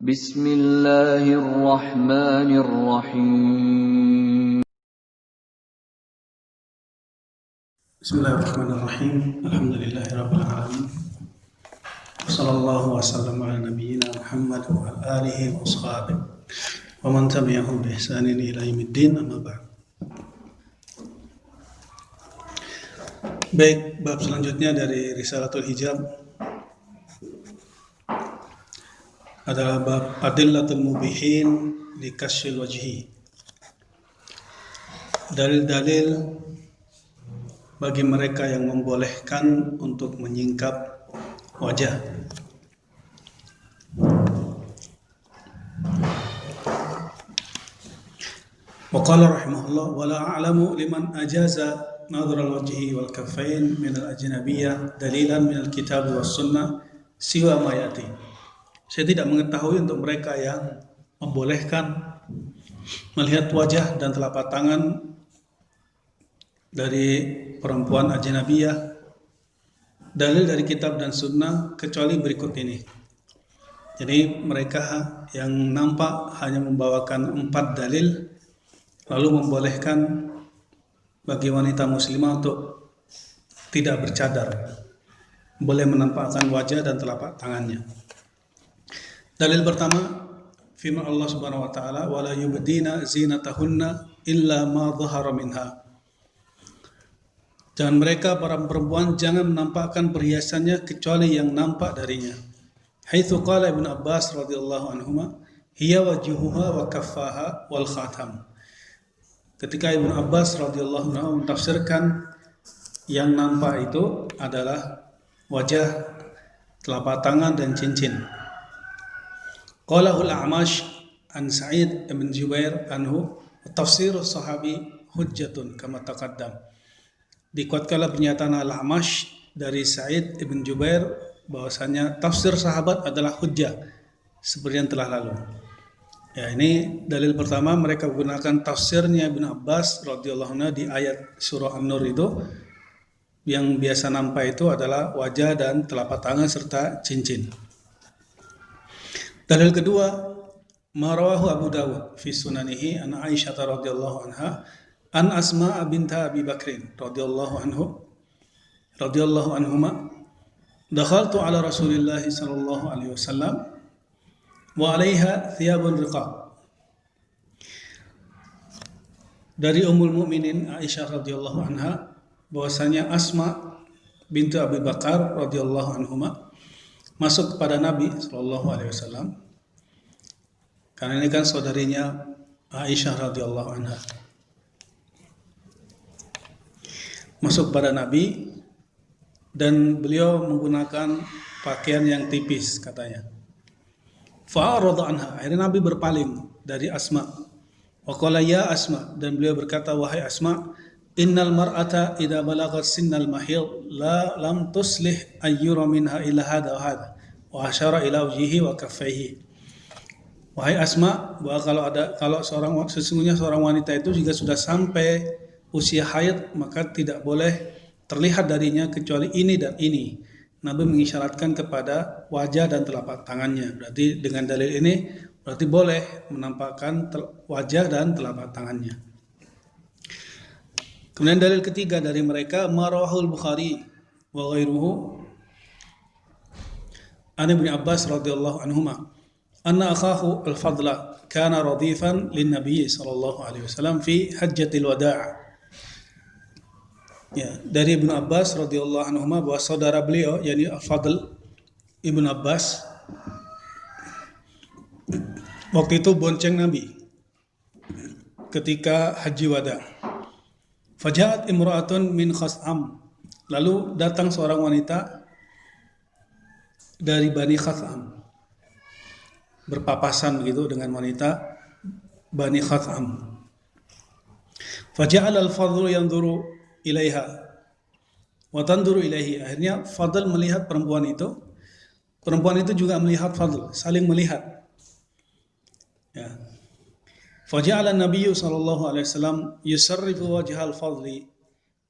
Bismillahirrahmanirrahim. Bismillahirrahmanirrahim. Alhamdulillahirabbil alamin. Wassallallahu wasallam ala nabiyyina Muhammad wa ala alihi wa ashabihi wa man tabi'ahum bi ihsanin ila yaumiddin, amma ba'd. Baik, bab selanjutnya dari Risalatul Hijab adalah bab Adillatul Mubihin li Kasyfil Wajhi. Dalil-dalil bagi mereka yang membolehkan untuk menyingkap wajah. Wa qala rahimahullah wa la a'lamu liman ajaza nadhar al-wajhi wal kaffain min al-ajnabiyyah dalilan min al-kitab was sunnah siwa ma yati. Saya tidak mengetahui untuk mereka yang membolehkan melihat wajah dan telapak tangan dari perempuan ajnabiyah dalil dari kitab dan sunnah kecuali berikut ini. Jadi mereka yang nampak hanya membawakan 4 dalil lalu membolehkan bagi wanita muslimah untuk tidak bercadar, boleh menampakkan wajah dan telapak tangannya. Dalil pertama firman Allah Subhanahu wa taala wala yubdina zinatahunna illa ma dhahara minha. Dan mereka para perempuan jangan menampakkan perhiasannya kecuali yang nampak darinya. Haitsu qala Ibnu Abbas radhiyallahu anhuma hiya wajhuha wa kaffaha wal khatam. Ketika Ibnu Abbas radhiyallahu anhu mentafsirkan yang nampak itu adalah wajah, telapak tangan dan cincin. Qalahul A'mash an Sa'id ibn Jubair anhu tafsirus sahabi hujjatun kama taqaddam. Dikuatkanlah pernyataan Al-A'mash dari Sa'id ibn Jubair bahwasanya tafsir sahabat adalah hujjah seperti yang telah lalu. Ya, ini dalil pertama, mereka menggunakan tafsirnya Ibnu Abbas radhiyallahu anhu di ayat surah An-Nur itu, yang biasa nampak itu adalah wajah dan telapak tangan serta cincin. Dalil kedua, marawahu Abu Dawud fi sunanihi an Aisyah radhiyallahu anha an Asma binta Abi Bakrin radhiyallahu anhuma dakhaltu ala Rasulillah sallallahu alaihi wasallam wa 'alaiha thiyabun riqaq. Dari Ummul Mukminin Aisyah radhiyallahu anha bahwasanya Asma bintu Abi Bakar radhiyallahu anhuma masuk kepada Nabi sallallahu alaihi wasallam, karena ini kan saudarinya Aisyah radhiyallahu anha. Masuk pada Nabi dan beliau menggunakan pakaian yang tipis katanya. Fa'arada anha, akhirnya Nabi berpaling dari Asma. Wa qala ya Asma, dan beliau berkata wahai Asma, innal mar'ata idza balagat sinnal mahid lam tuslih ayyura minha illa hada wa hada wa asyara ila wajhihi wa kaffaihi. Wahai Asma, bahwa sesungguhnya seorang wanita itu jika sudah sampai usia haid maka tidak boleh terlihat darinya kecuali ini dan ini. Nabi mengisyaratkan kepada wajah dan telapak tangannya. Berarti dengan dalil ini berarti boleh menampakkan wajah dan telapak tangannya. Kemudian dalil ketiga dari mereka marawahul Bukhari wa ghairuhu an Ibnu Abbas radhiyallahu anhuma anna akhahu al-Fadla kana radifan lin-nabiy sallallahu alaihi wasallam fi hajjatil wada'. Ya, dari Ibnu Abbas radhiyallahu anhu bahwa saudara beliau yakni Al-Fadl Ibnu Abbas waktu itu bonceng Nabi ketika haji wada. Faja'at imra'atun min Khas'am, lalu datang seorang wanita dari Bani Khas'am, berpapasan begitu dengan wanita Bani Khas'am. Faja'al al-Fadl yanzuru ilaiha wa tanduru ilaihi. Akhirnya Fadl melihat perempuan itu juga melihat Fadl, saling melihat. Ya. Faja'ala an-nabiyyu sallallahu alaihi wasallam yusarrifu wajhal Fadli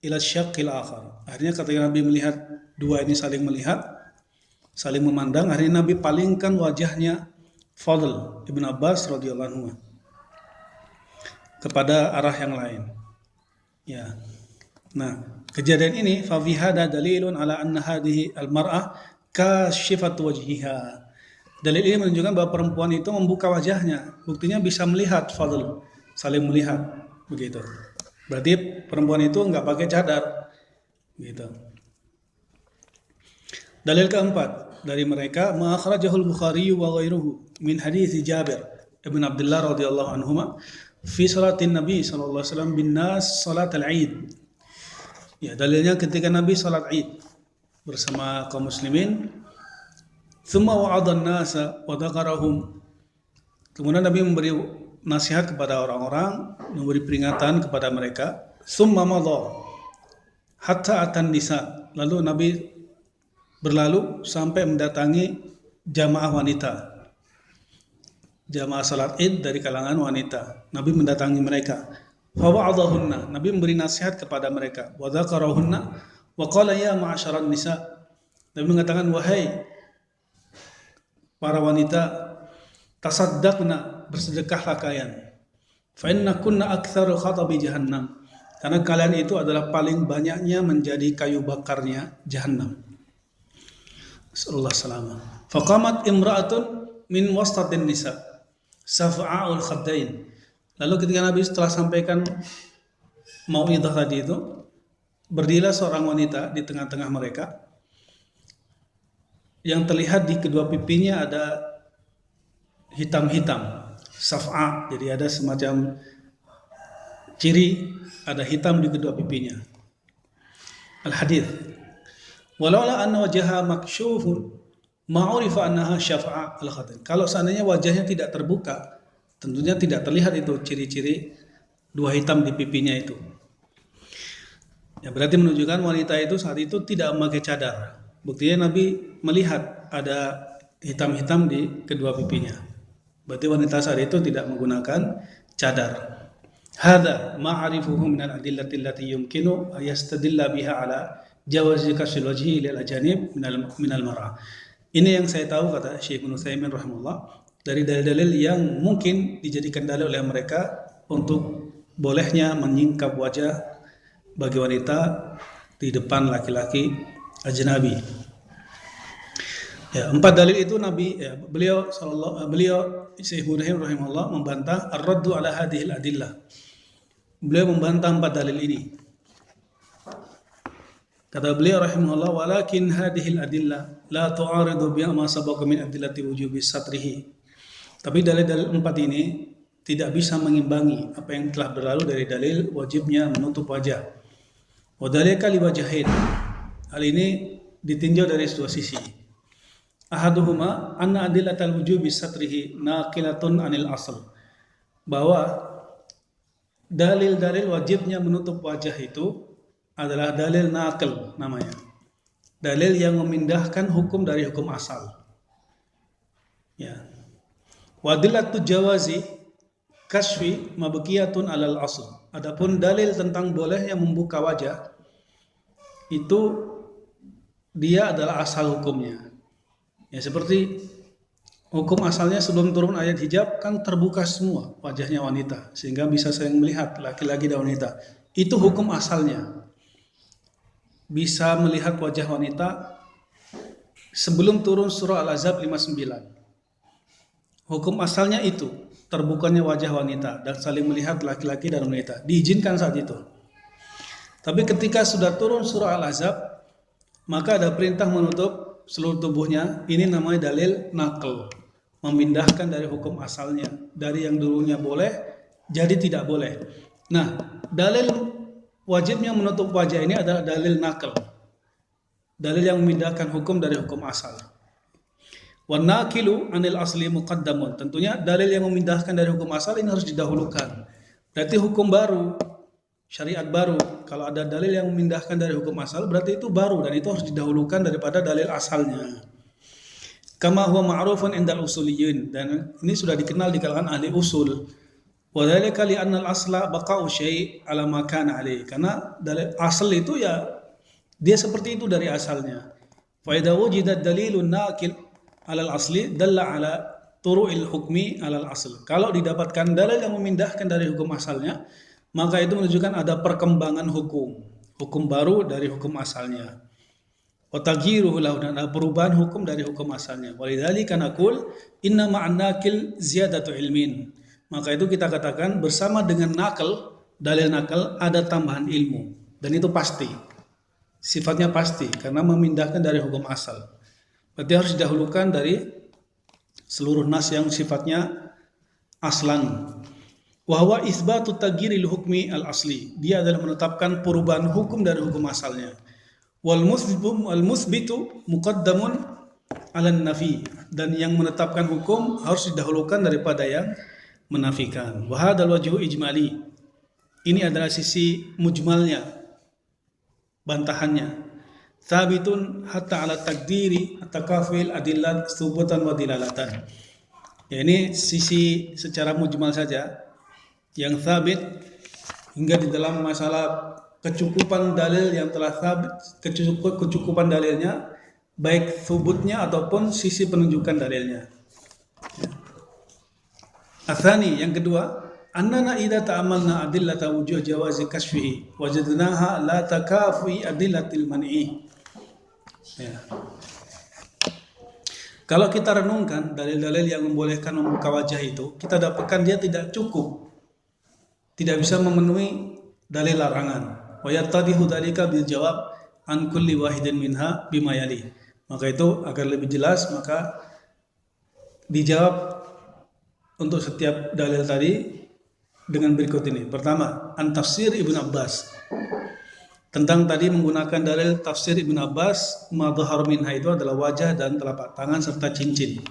ila syaqqil akhar. Akhirnya ketika Nabi melihat dua ini saling melihat, saling memandang, akhirnya Nabi palingkan wajahnya Fadl Ibn Abbas radhiyallahu anhu kepada arah yang lain. Ya. Nah, kejadian ini fa fi hada dalilun ala anna hadhihi al-mar'ah kashifat wajhiha. Dalil ini menunjukkan bahwa perempuan itu membuka wajahnya. Buktinya bisa melihat Fadl, saling melihat begitu. Berarti perempuan itu enggak pakai cadar. Gitu. Dalil keempat dari mereka ma akhrajahul Bukhari wa ghairuhu min hadits Jabir ibn Abdullah radhiyallahu anhuma fi salatin Nabi sallallahu alaihi wasallam bin nas salat al-Aid. Ya, dalilnya ketika Nabi salat Id bersama kaum muslimin, thumma wa'adha an-nasa wa dzakarahum. Kemudian Nabi memberi nasihat kepada orang-orang, memberi peringatan kepada mereka. Thumma madha hatta atan nisa. Lalu Nabi berlalu sampai mendatangi jamaah wanita. Jamaah salat Id dari kalangan wanita. Nabi mendatangi mereka. Fa wa'adhahunna. Nabi memberi nasihat kepada mereka. Wa dzakarahunna wa qala ya ma'asyaran nisa. Nabi mengatakan, wahai para wanita, tasaddaqna, bersedekahlah kalian. Fa inna kunna aktsaru khatabi jahannam. Karena kalian itu adalah paling banyaknya menjadi kayu bakarnya jahannam. Sallallahu alaihi. Faqamat imra'atun min wastatin nisa safa'ul khaddain. Lalu ketika Nabi setelah sampaikan mau'idhah tadi itu, berdirilah seorang wanita di tengah-tengah mereka. Yang terlihat di kedua pipinya ada hitam-hitam, saf'a, jadi ada semacam ciri, ada hitam di kedua pipinya. Al-hadits. Walaula anna wajhaha maksyufun ma'urifa annaha syafa'a al-khatam. Kalau seandainya wajahnya tidak terbuka, tentunya tidak terlihat itu ciri-ciri dua hitam di pipinya itu. Ya, berarti menunjukkan wanita itu saat itu tidak memakai cadar. Buktinya Nabi melihat ada hitam-hitam di kedua pipinya. Berarti wanita saat itu tidak menggunakan cadar. Hadza ma'arifuhu min al-adillati allati yumkinu yastadilla biha ala jawazi kashfil wajhi lil ajanib min al-mar'ah. Ini yang saya tahu, kata Syekh Ibnu Utsaimin rahimahullah, dari dalil-dalil yang mungkin dijadikan dalil oleh mereka untuk bolehnya menyingkap wajah bagi wanita di depan laki-laki ajnabi. Ya, 4 dalil itu Nabi, ya, beliau Syekh Ibnu Utsaimin rahimahullah membantah ar-raddu ala hadhil adillah. Beliau membantah 4 dalil ini. Kata beliau rahimahullah, walakin hadhil adillah la tu'aridu bi ma sabaqa min adillati wujubi satrihi. Tapi dalil-dalil 4 ini tidak bisa mengimbangi apa yang telah berlalu dari dalil wajibnya menutup wajah. Wa dzalika li wajhain. Hal ini ditinjau dari dua sisi. Ahaduhuma anna adillatal wujubi satrihi naqilatun anil asl. Bahwa dalil-dalil wajibnya menutup wajah itu adalah dalil naqil namanya. Dalil yang memindahkan hukum dari hukum asal. Ya. Wadillatu jawazi kasfi mabqiyatun alal asl. Adapun dalil tentang bolehnya membuka wajah itu dia adalah asal hukumnya. Ya, seperti hukum asalnya sebelum turun ayat hijab kan terbuka semua wajahnya wanita sehingga bisa saling melihat laki-laki dan wanita. Itu hukum asalnya. Bisa melihat wajah wanita sebelum turun surah Al-Ahzab 59. Hukum asalnya itu terbukanya wajah wanita dan saling melihat laki-laki dan wanita diizinkan saat itu. Tapi ketika sudah turun surah Al-Ahzab, maka ada perintah menutup seluruh tubuhnya. Ini namanya dalil naql, memindahkan dari hukum asalnya, dari yang dulunya boleh jadi tidak boleh. Nah, dalil wajibnya menutup wajah ini adalah dalil naql, dalil yang memindahkan hukum dari hukum asal. Wan naqilu anil asli muqaddamun. Tentunya dalil yang memindahkan dari hukum asal ini harus didahulukan. Berarti hukum baru, syariat baru. Kalau ada dalil yang memindahkan dari hukum asal, berarti itu baru dan itu harus didahulukan daripada dalil asalnya. Kama huwa ma'rufun indal usuliyyin, dan ini sudah dikenal di kalangan ahli usul. Wa dzalika li anna al-asla baqa'u syai' ala ma kana alaihi. Karena dalil asal itu ya dia seperti itu dari asalnya. Fa idza wujida dalilun naqil alal asli dalla ala turu'il hukmi alal asl. Kalau didapatkan dalil yang memindahkan dari hukum asalnya, maka itu menunjukkan ada perkembangan hukum baru dari hukum asalnya. Wa taghyiruhu lahu, dan ada perubahan hukum dari hukum asalnya. Walidzalika naqul inna ma'an nakil ziyadatu ilmin. Maka itu kita katakan bersama dengan nakal, dalil nakal ada tambahan ilmu, dan itu pasti. Sifatnya pasti karena memindahkan dari hukum asal. Berarti harus didahulukan dari seluruh nas yang sifatnya aslan. Wa huwa isbatu taghyiril hukmi al asli. Dia adalah menetapkan perubahan hukum dari hukum asalnya. Wal musbitu muqaddamun 'alan nafi. Dan yang menetapkan hukum harus didahulukan daripada yang menafikan. Wa hadzal wajhu ijmali. Ini adalah sisi mujmalnya, bantahannya. Thabitun hatta ala takdiri at-takafil adillat subutan wa dilalatan. Ya, ini sisi secara mujmal saja yang thabit, hingga di dalam masalah kecukupan dalil yang telah thabit, kecukupan dalilnya baik subutnya ataupun sisi penunjukan dalilnya. Ya. Atsani, yang kedua, annana idza ta'amalna adillata wujuh jawazi kashfihi wajadnaha la takafi adillatil man'i. Ya. Kalau kita renungkan dalil-dalil yang membolehkan membuka wajah itu, kita dapatkan dia tidak cukup, tidak bisa memenuhi dalil larangan. Wa yattadihu dzalika bil jawab an kulli wahidin minha bima yali. Maka itu agar lebih jelas, maka dijawab untuk setiap dalil tadi dengan berikut ini. Pertama, an tafsir Ibnu Abbas. Tentang tadi menggunakan dalil tafsir Ibnu Abbas, ma dhahar minha itu adalah wajah dan telapak tangan serta cincin.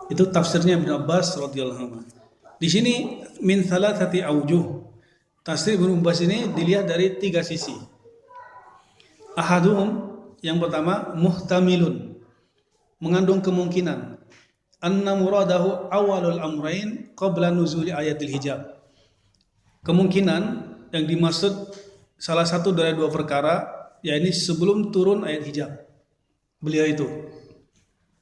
Itu tafsirnya Ibnu Abbas radhiyallahu anhu. Di sini min thalathati aujuh. Tafsir Ibnu Abbas ini dilihat dari 3 sisi. Ahaduhum, yang pertama, muhtamilun, mengandung kemungkinan. Anna muradahu awalul amrain qabla nuzuli ayatil hijab. Kemungkinan yang dimaksud salah satu dari 2 perkara, yakni sebelum turun ayat hijab. Beliau itu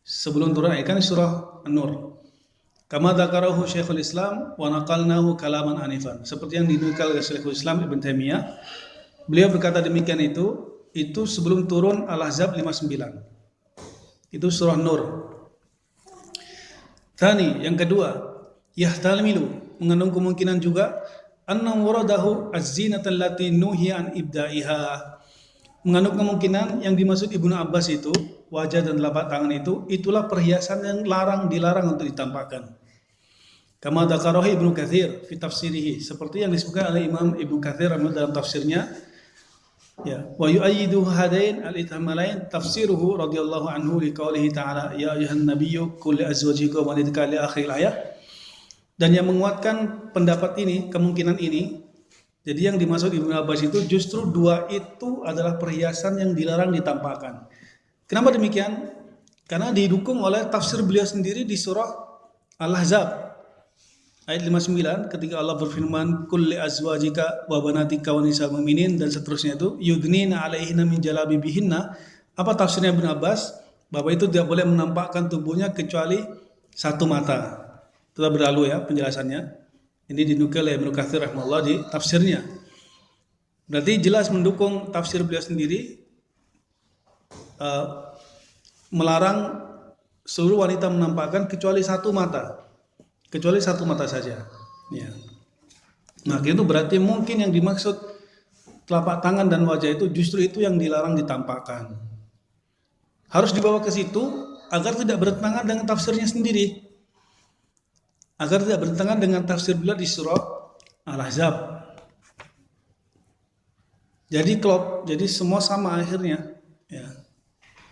sebelum turun ayat, kan surah An-Nur. Kama dzakarahu Syekhul Islam wa naqalnahu kalaman anifan. Seperti yang dinukil oleh Syekhul Islam Ibn Taimiyah. Beliau berkata demikian itu sebelum turun Al-Ahzab 59. Itu surah Nur. Tsani, yang kedua, yahtamilu, mengandung kemungkinan juga anna muradahu az-zinata allati nuhiya an ibda'iha. Mengandung kemungkinan yang dimaksud Ibnu Abbas itu, wajah dan telapak tangan itu, itulah perhiasan yang dilarang untuk ditampakkan. Kama dzakarahu Ibnu Katsir fi tafsirihi, seperti yang disebutkan oleh Imam Ibnu Katsir dalam tafsirnya. Ya, wa yu'ayyidu hadain al-ithamalain tafsiruhu radhiyallahu anhu liqaulihi ta'ala ya ayyuhan nabiyyu qul li azwajika wa banatika li akhir ayat. Dan yang menguatkan pendapat ini, kemungkinan ini, jadi yang dimaksud Ibnu Abbas itu justru 2 itu adalah perhiasan yang dilarang ditampakkan. Kenapa demikian? Karena didukung oleh tafsir beliau sendiri di surah Al-Ahzab ayat 59, ketika Allah berfirman qul li azwajika wa banatika wa nisa'il mu'minin, dan seterusnya itu yudnina 'alaihinna min jalabibihinna. Apa tafsirnya Ibnu Abbas? Bahwa itu tidak boleh menampakkan tubuhnya kecuali 1 mata. Telah berlalu ya penjelasannya. Ini dinukil oleh Ibnu Katsir rahimahullah di tafsirnya. Berarti jelas mendukung tafsir beliau sendiri, melarang seluruh wanita menampakkan kecuali 1 mata. Kecuali 1 mata saja. Ya. Nah, itu berarti mungkin yang dimaksud telapak tangan dan wajah itu justru itu yang dilarang ditampakkan. Harus dibawa ke situ agar tidak bertentangan dengan tafsirnya sendiri. Agar tidak bertentangan dengan tafsir beliau di surah Al-Ahzab. Jadi klop, jadi semua sama akhirnya. Ya.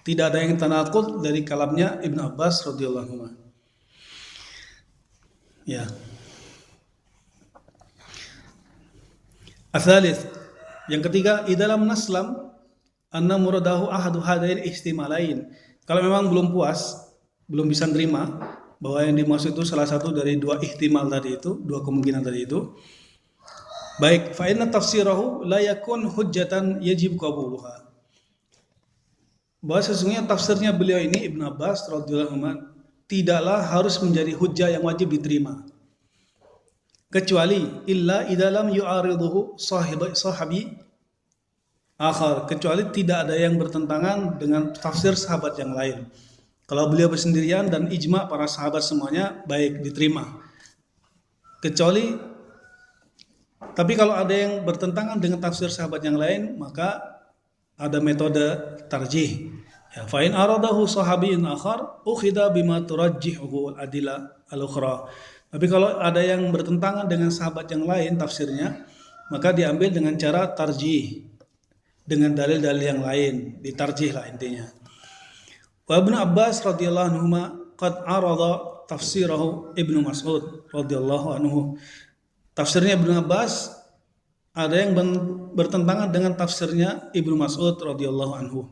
Tidak ada yang tanaqud dari kalamnya Ibnu Abbas radhiyallahu anhu. Ya. Atsalits, yang ketiga, idalam naslam anna muradahu ahadu hadain ihtimalain. Kalau memang belum puas, belum bisa nerima bahwa yang dimaksud itu salah satu dari 2 ihtimal tadi itu, 2 kemungkinan tadi itu, baik, fa inna tafsirahu la yakun hujjatan yajib qabuluha. Bahwa sesungguhnya tafsirnya beliau ini Ibnu Abbas radhiyallahu anhu tidaklah harus menjadi hujjah yang wajib diterima. Kecuali illa idalam yu'ariduhu sahabi akhar, kecuali tidak ada yang bertentangan dengan tafsir sahabat yang lain. Kalau beliau bersendirian dan ijma para sahabat semuanya baik diterima. Tapi kalau ada yang bertentangan dengan tafsir sahabat yang lain, maka ada metode tarjih. Ya, fa in aradahu sahabiyyun akhar ukhidha bima turajjihuhu al-adilla al-ukhra. Tapi kalau ada yang bertentangan dengan sahabat yang lain tafsirnya, maka diambil dengan cara tarjih, dengan dalil-dalil yang lain, ditarjih lah intinya. Wa Ibnu Abbas radhiyallahu anhu qad arada tafsirahu Ibnu Mas'ud radhiyallahu anhu. Tafsirnya Ibnu Abbas ada yang bertentangan dengan tafsirnya Ibnu Mas'ud radhiyallahu anhu.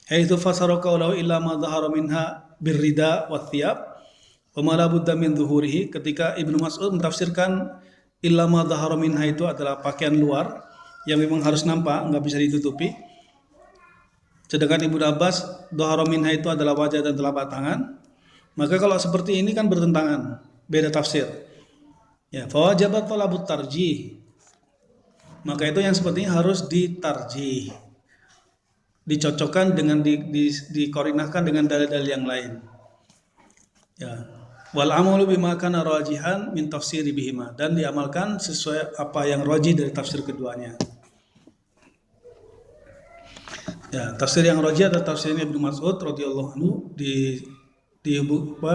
Haitsu fasara qawlahu illa ma dhahara minha birrida wa thiyab wa ma la budda min dhuhurihi, ketika Ibnu Mas'ud mentafsirkan illa ma dhahara minha itu adalah pakaian luar yang memang harus nampak, enggak bisa ditutupi. Sedangkan Ibnu Abbas dhahara minha itu adalah wajah dan telapak tangan. Maka kalau seperti ini kan bertentangan, beda tafsir. Ya, fa wajabat talabut tarjih. Maka itu yang seperti ini harus ditarjih, dicocokkan dengan dikorinahkan dengan dalil-dalil yang lain. Ya, wal amalu bima kana rajihan min tafsiri bihima, dan diamalkan sesuai apa yang rajih dari tafsir keduanya. Ya, tafsir yang rajih adalah tafsirnya Ibnu Mas'ud radhiyallahu anhu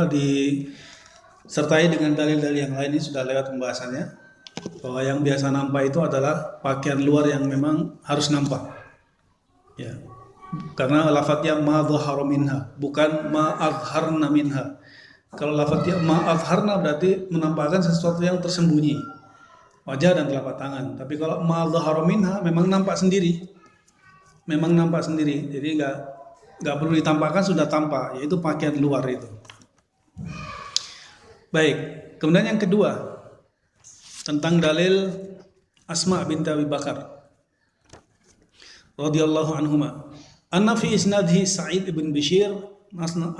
disertai dengan dalil-dalil yang lain. Ini sudah lewat pembahasannya. Bahwa yang biasa nampak itu adalah pakaian luar yang memang harus nampak. Ya. Karena lafadznya ma dhahara minha, bukan ma azharna minha. Kalau lafadznya ma azharna berarti menampakkan sesuatu yang tersembunyi, wajah dan telapak tangan. Tapi kalau ma dhahara minha memang nampak sendiri. Memang nampak sendiri. Jadi enggak perlu ditampakkan, sudah tampak, yaitu pakaian luar itu. Baik, kemudian yang kedua tentang dalil Asma binti Abi Bakar radhiyallahu anhuma. Anna fi isnadhi Sa'id ibn Bishir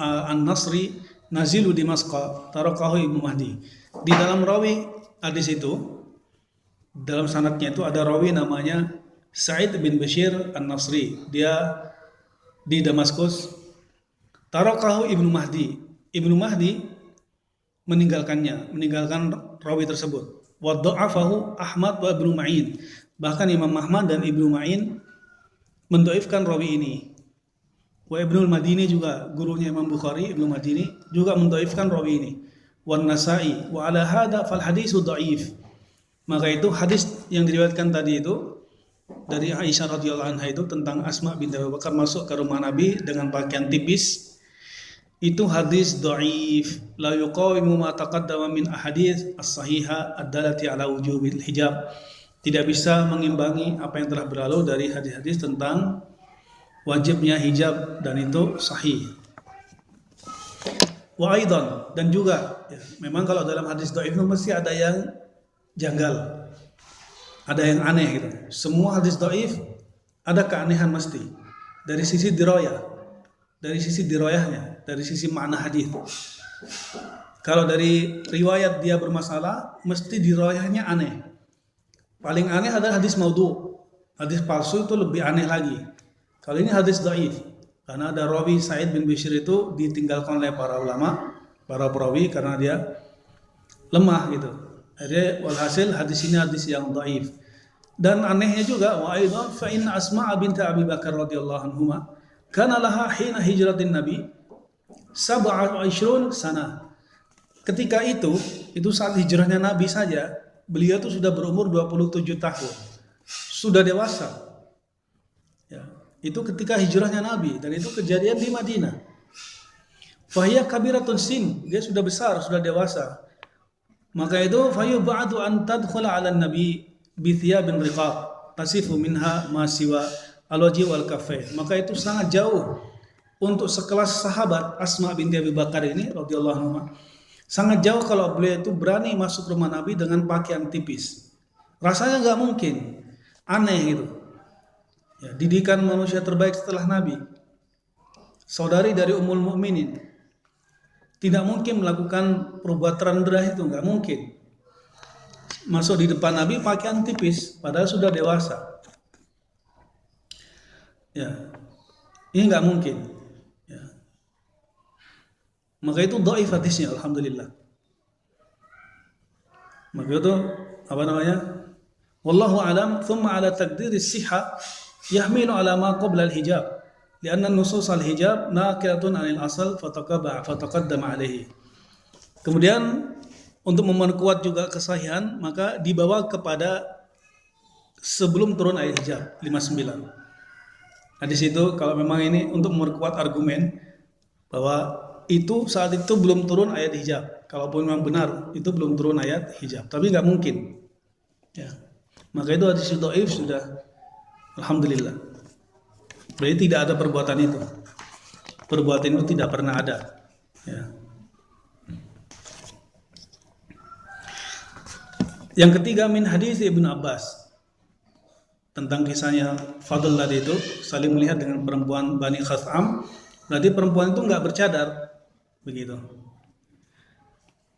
an-Nasri nazilu di Masqa tarakahu Ibnu Mahdi. Di dalam rawi hadis itu, dalam sanadnya itu ada rawi namanya Sa'id bin Bishir an-Nasri. Dia di Damaskus. Tarakahu Ibnu Mahdi. Ibnu Mahdi meninggalkan rawi tersebut. Wa dha'afahu Ahmad wa Ibnu Ma'in. Bahkan Imam Ahmad dan Ibnu Ma'in mendhaifkan rawi ini. Wa Ibnu Madini juga gurunya Imam Bukhari, Ibnu Madini juga mendhaifkan rawi ini. Wan Nasa'i wa ala hadza fal hadisu dhaif. Maka itu hadis yang diriwayatkan tadi itu dari Aisyah radhiyallahu anha itu tentang Asma binti Abu Bakar masuk ke rumah Nabi dengan pakaian tipis, itu hadis dhaif, la yuqawimu ma taqaddama min ahadits as-sahihah ad-dalati ala wujubil hijab. Tidak bisa mengimbangi apa yang telah berlalu dari hadis-hadis tentang wajibnya hijab, dan itu sahih. Wa aidan, dan juga ya, memang kalau dalam hadis dhaif itu mesti ada yang janggal, ada yang aneh gitu. Semua hadis dhaif ada keanehan mesti dari sisi dirayah, dari sisi dirayahnya, dari sisi makna hadis. Kalau dari riwayat dia bermasalah, mesti dirayahnya aneh. Paling aneh adalah hadis maudhu. Hadis palsu itu lebih aneh lagi. Kalau ini hadis dhaif, karena ada rawi Sa'id bin Bishir itu ditinggalkan oleh para ulama, para perawi, karena dia lemah gitu. Jadi walhasil hadis ini hadis yang dhaif. Dan anehnya juga wa aidan fa inna Asma binti Abi Bakar radhiyallahu anhuma kana laha hina hijratin Nabi 27 sana. Ketika itu saat hijrahnya Nabi saja, beliau itu sudah berumur 27 tahun. Sudah dewasa. Ya, itu ketika hijrahnya Nabi, dan itu kejadian di Madinah. Fahiya kabiratun sin, dia sudah besar, sudah dewasa. Maka itu fayub'adu an tadkhula 'ala an-nabi bi thiyabin riqaq tasifu minha ma siwa al-wajhi wal kaffain. Maka itu sangat jauh untuk sekelas sahabat Asma binti Abi Bakar ini radhiyallahu anha. Sangat jauh kalau beliau itu berani masuk rumah Nabi dengan pakaian tipis. Rasanya nggak mungkin, aneh gitu. Ya, didikan manusia terbaik setelah Nabi, saudari dari Ummul Mukminin, tidak mungkin melakukan perbuatan rendah itu, nggak mungkin. Masuk di depan Nabi pakaian tipis, padahal sudah dewasa. Ya, ini nggak mungkin. Ya. Maka itu dhaif hadisnya, alhamdulillah. Maka itu apa namanya? Wallahu alam. Thumma ala taqdir as-sihha yahmilu ala ma qabla al-hijab. Lianna nusus al-hijab naqilatun 'anil asal fataqaddama alaihi. Kemudian untuk memperkuat juga kesahihan, maka dibawa kepada sebelum turun ayat hijab 59. Nah di situ kalau memang ini untuk memperkuat argumen bahwa itu saat itu belum turun ayat hijab. Kalaupun memang benar itu belum turun ayat hijab, tapi nggak mungkin. Ya. Maka itu hadis dhaif sudah, alhamdulillah. Berarti tidak ada perbuatan itu. Perbuatan itu tidak pernah ada. Ya. Yang ketiga, min hadis Ibnu Abbas, tentang kisahnya Fadl tadi itu saling melihat dengan perempuan Bani Khas'am. Berarti perempuan itu nggak bercadar, begitu.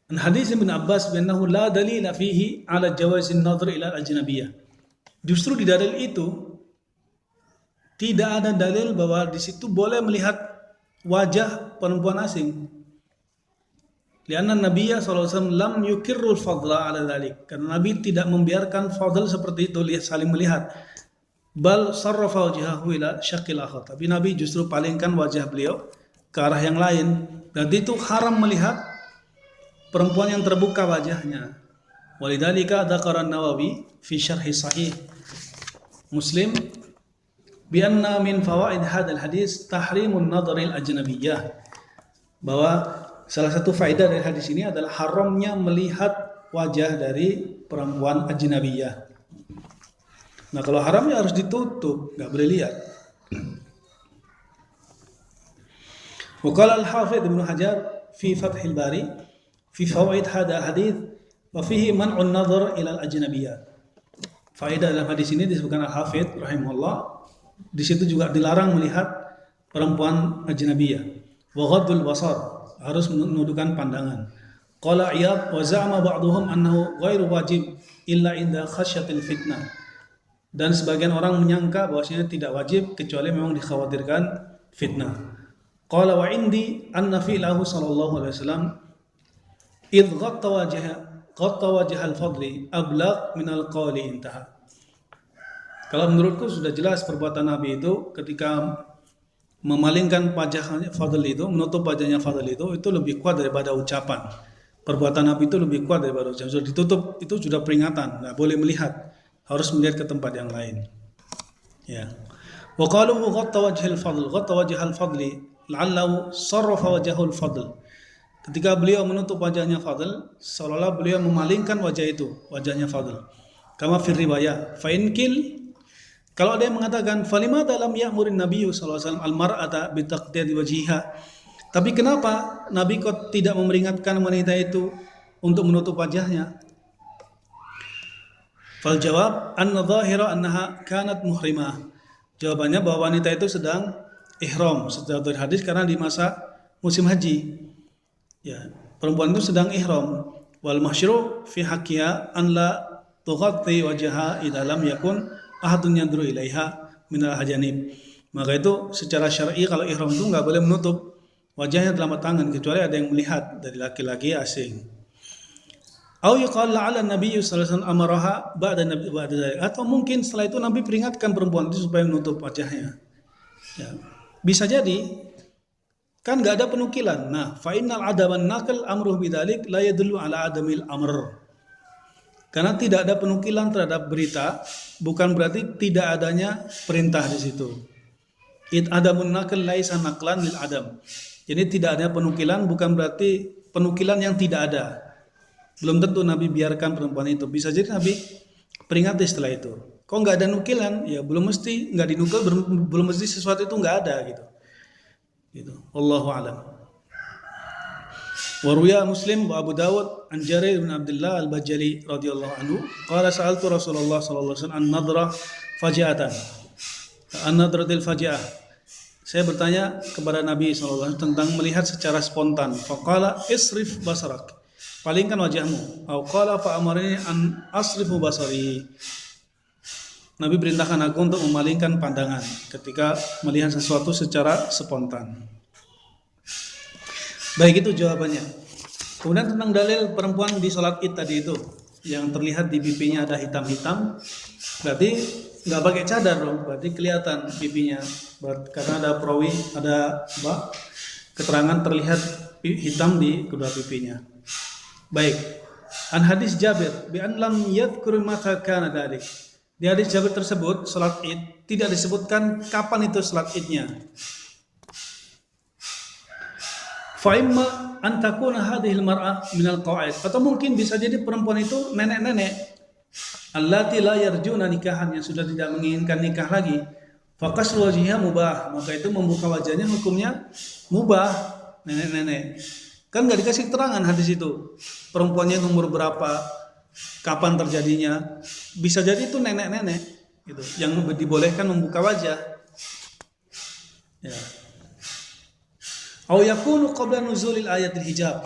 Dan hadis Ibnu Abbas biannahu la dalila fihi ala jawazin nadhr ila al-ajnabiyyah. Justru di dalil itu tidak ada dalil bahwa di situ boleh melihat wajah perempuan asing. Lianna Nabiya SAW lam yukirrul fadla ala dhalik. Karena Nabi tidak membiarkan fadl seperti itu, lihat saling melihat. Bal sarrafa wajhahu ila syaqil akhar. Tapi Nabi justru palingkan wajah beliau ke arah yang lain. Jadi itu haram melihat perempuan yang terbuka wajahnya. Walidhalika dzakara an-Nawawi fi syarh sahih Muslim bianna min fawaid hadzal hadis tahrimun nadharil ajnabiyyah, bahwa salah satu faedah dari hadis ini adalah haramnya melihat wajah dari perempuan ajnabiyah. Nah kalau haramnya harus ditutup, nggak boleh lihat. Wa qala al-Hafidz Ibnu Hajar fi Fathil Bari fi fawaid hadzal hadis wa fihi man'un nadhar ila al-ajnabiyyah. Faedah dalam hadis ini disebutkan Al-Hafidz rahimahullah. Di situ juga dilarang melihat perempuan ajnabiyah. Wa ghaddul basar, harus menundukkan pandangan. Qala Iyad wa za'ama ba'dhum annahu ghairu wajib illa inda khasyatil fitnah. Dan sebagian orang menyangka bahwasanya tidak wajib kecuali memang dikhawatirkan fitnah. Qala wa indi anna fi'lahu sallallahu alaihi wasallam id ghatta wajha al-fadli ablagh min al-qawli intaha. Kalau menurutku sudah jelas perbuatan Nabi itu ketika memalingkan wajahnya Fadl itu, menutup wajahnya Fadl itu lebih kuat daripada ucapan. Perbuatan Nabi itu lebih kuat daripada ucapan. Sudah ditutup itu sudah peringatan, nggak boleh melihat, harus melihat ke tempat yang lain. Ya. Wa qaluhu ghatta wajhal fadli la'allahu sarrafa wajhul fadl. Ketika beliau menutup wajahnya Fadl, seolah-olah beliau memalingkan wajah itu, wajahnya Fadl. Kama fi riwayah, fa inkil. Kalau ada yang mengatakan falimata lam ya'murin nabiyyu sallallahu alaihi wasallam al-mar'ata bi taqdiri wajhiha. Tapi kenapa Nabi kok tidak memperingatkan wanita itu untuk menutup wajahnya? Fal jawab anna dhahira annaha kanat muhrimah. Jawabannya bahwa wanita itu sedang ihram setelah dari hadis karena di masa musim haji. Ya, perempuan itu sedang ihram. Wal masyru' fi haqqiha an la tughatti wajhaha idza lam yakun ahadun yanduru ilaiha minal hajanib. Maka itu secara syar'i kalau ihram itu nggak boleh menutup wajahnya telapak tangan kecuali ada yang melihat dari laki-laki asing. Au yuqal la'ala Nabi sallallahu alaihi wasallam amaraha ba'da dzalik, atau mungkin setelah itu Nabi peringatkan perempuan itu supaya menutup wajahnya. Ya. Bisa jadi kan nggak ada penukilan. Nah, fa innal adaman naql amruh bidzalik la yadullu ala adamil amr. Karena tidak ada penukilan terhadap berita, bukan berarti tidak adanya perintah di situ. Id adamun naql laisa naqlan lil adam. Jadi tidak ada penukilan bukan berarti penukilan yang tidak ada. Belum tentu Nabi biarkan perempuan itu. Bisa jadi Nabi peringati setelah itu. Kok nggak ada nukilan? Ya belum mesti nggak dinukil, belum mesti sesuatu itu nggak ada gitu. Gitu. Wallahu a'lam. Waruya Muslim wa Abu Dawud an Jarir bin Abdullah al-Bajali radhiyallahu anhu qala sa'altu Rasulullah sallallahu alaihi wasallam an-nadra faji'atan. An-nadratil faji'ah. Saya bertanya kepada Nabi SAW tentang melihat secara spontan. Faqala isrif basarak, palingkan wajahmu. Au qala fa amarni an asrifu basari. Nabi perintahkan aku untuk memalingkan pandangan ketika melihat sesuatu secara spontan. Baik, itu jawabannya. Kemudian tentang dalil perempuan di sholat id tadi itu, yang terlihat di pipinya ada hitam-hitam, berarti nggak pakai cadar dong, berarti kelihatan pipinya. Karena ada perawi, ada keterangan terlihat hitam di kedua pipinya. Baik. An hadis Jabir bi an lam yadhkur mata kana dzalik. Di hadis Jabir tersebut, salat Id tidak disebutkan kapan itu salat Idnya. Fa imma an takuna hadhihi al-mar'ah min al-qa'id, atau mungkin bisa jadi perempuan itu nenek-nenek allati la yarjuna nikahan, yang sudah tidak menginginkan nikah lagi. Faqasru wajhiha mubah, maka itu membuka wajahnya hukumnya mubah. Nenek-nenek kan nggak dikasih keterangan hadis itu perempuannya umur berapa, kapan terjadinya. Bisa jadi itu nenek-nenek gitu yang dibolehkan membuka wajah. Ya. Au yakunu qabla nuzulil ayatil hijab,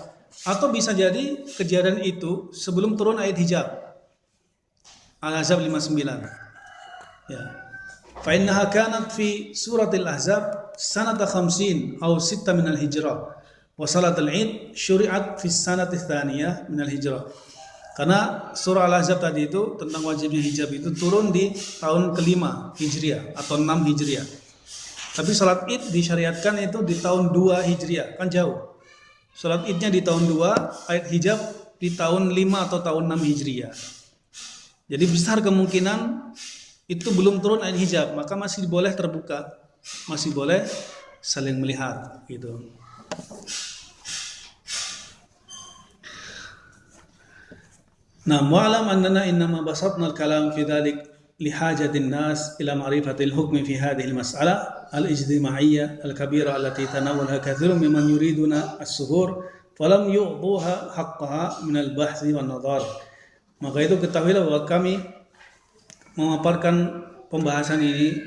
atau bisa jadi kejadian itu sebelum turun ayat hijab. Al-Ahzab 59. Ya. Fa innaha kanat fi suratil Ahzab sanata 50 aw 6 min al-hijrah. Wa salatul Id syuri'at fi sanati tsaniyah min al-hijrah. Karena surah Al-Ahzab tadi itu tentang wajibnya hijab itu turun di tahun ke-5 Hijriah atau 6 Hijriah. Tapi salat Id disyariatkan itu di tahun 2 Hijriah, kan jauh. Salat Idnya di tahun 2, ayat hijab di tahun 5 atau tahun 6 Hijriah. Jadi besar kemungkinan itu belum turun ayat hijab, maka masih boleh terbuka, masih boleh saling melihat gitu. Nah, wa'lam annana innama basatna al-kalam fi dhalik lihajatin nas ila ma'rifatil hukmi fi hadhihi al-mas'alah al-ijtima'iyyah al-kabira allati tanawwalaha kathirun mimman yuriduna as-suhur falam yu'tuha haqqaha min al-bahthi wan nadhar. Maka itu ketahuilah bahwa kami memaparkan pembahasan ini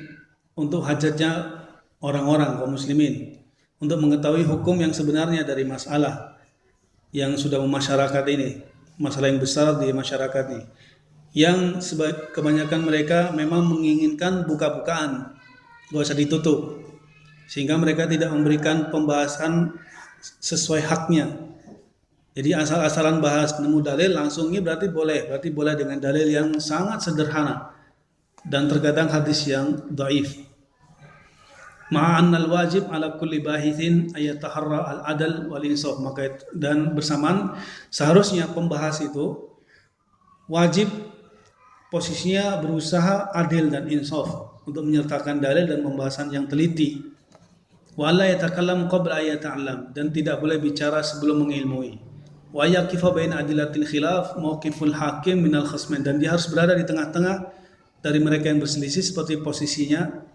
untuk hajatnya orang-orang kaum muslimin, untuk mengetahui hukum yang sebenarnya dari masalah yang sudah memasyarakat ini, masalah yang besar di masyarakat ini, yang kebanyakan mereka memang menginginkan buka-bukaan, gak usah ditutup, sehingga mereka tidak memberikan pembahasan sesuai haknya. Jadi asal-asalan bahas nemu dalil langsung ini berarti boleh dengan dalil yang sangat sederhana dan terkadang hadis yang dhaif. Ma'annal wajib ala kulli bahithin ayataharra al-adal wal insaf. Maka dan bersamaan seharusnya pembahas itu wajib posisinya berusaha adil dan insaf untuk menyertakan dalil dan pembahasan yang teliti. Wa la yatakallam qabla ayata'allam, dan tidak boleh bicara sebelum mengilmui. Wa yaqifa baina adilatil khilaf mauqiful hakim minal khasmain, dan dia harus berada di tengah-tengah dari mereka yang berselisih seperti posisinya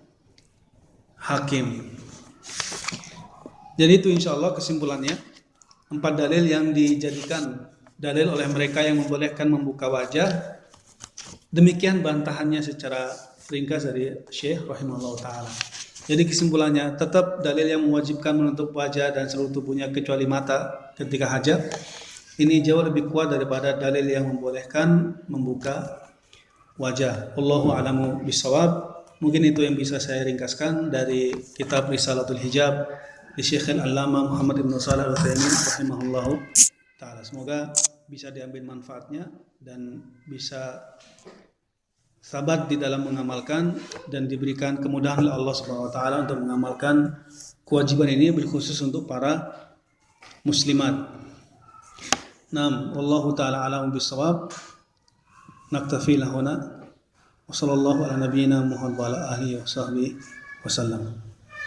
hakim. Jadi itu insyaallah kesimpulannya 4 dalil yang dijadikan dalil oleh mereka yang membolehkan membuka wajah. Demikian bantahannya secara ringkas dari Syekh rahimahullah ta'ala. Jadi kesimpulannya tetap dalil yang mewajibkan menutup wajah dan seluruh tubuhnya kecuali mata ketika hajat ini jauh lebih kuat daripada dalil yang membolehkan membuka wajah. Wallahu a'lamu bishawab. Mungkin itu yang bisa saya ringkaskan dari kitab Risalatul Hijab di Syekh Al-Allamah Muhammad Ibn Shalih Al-Utsaimin rahimahullahu ta'ala. Semoga bisa diambil manfaatnya dan bisa sabat di dalam mengamalkan dan diberikan kemudahan oleh Allah Subhanahu wa taala untuk mengamalkan kewajiban ini berkhusus untuk para muslimat. Naam, wallahu taala a'lam bissawab. Naktafi lahuna wa sallallahu ala nabiyyina Muhammad wa ala alihi wa sahbihi wasallam.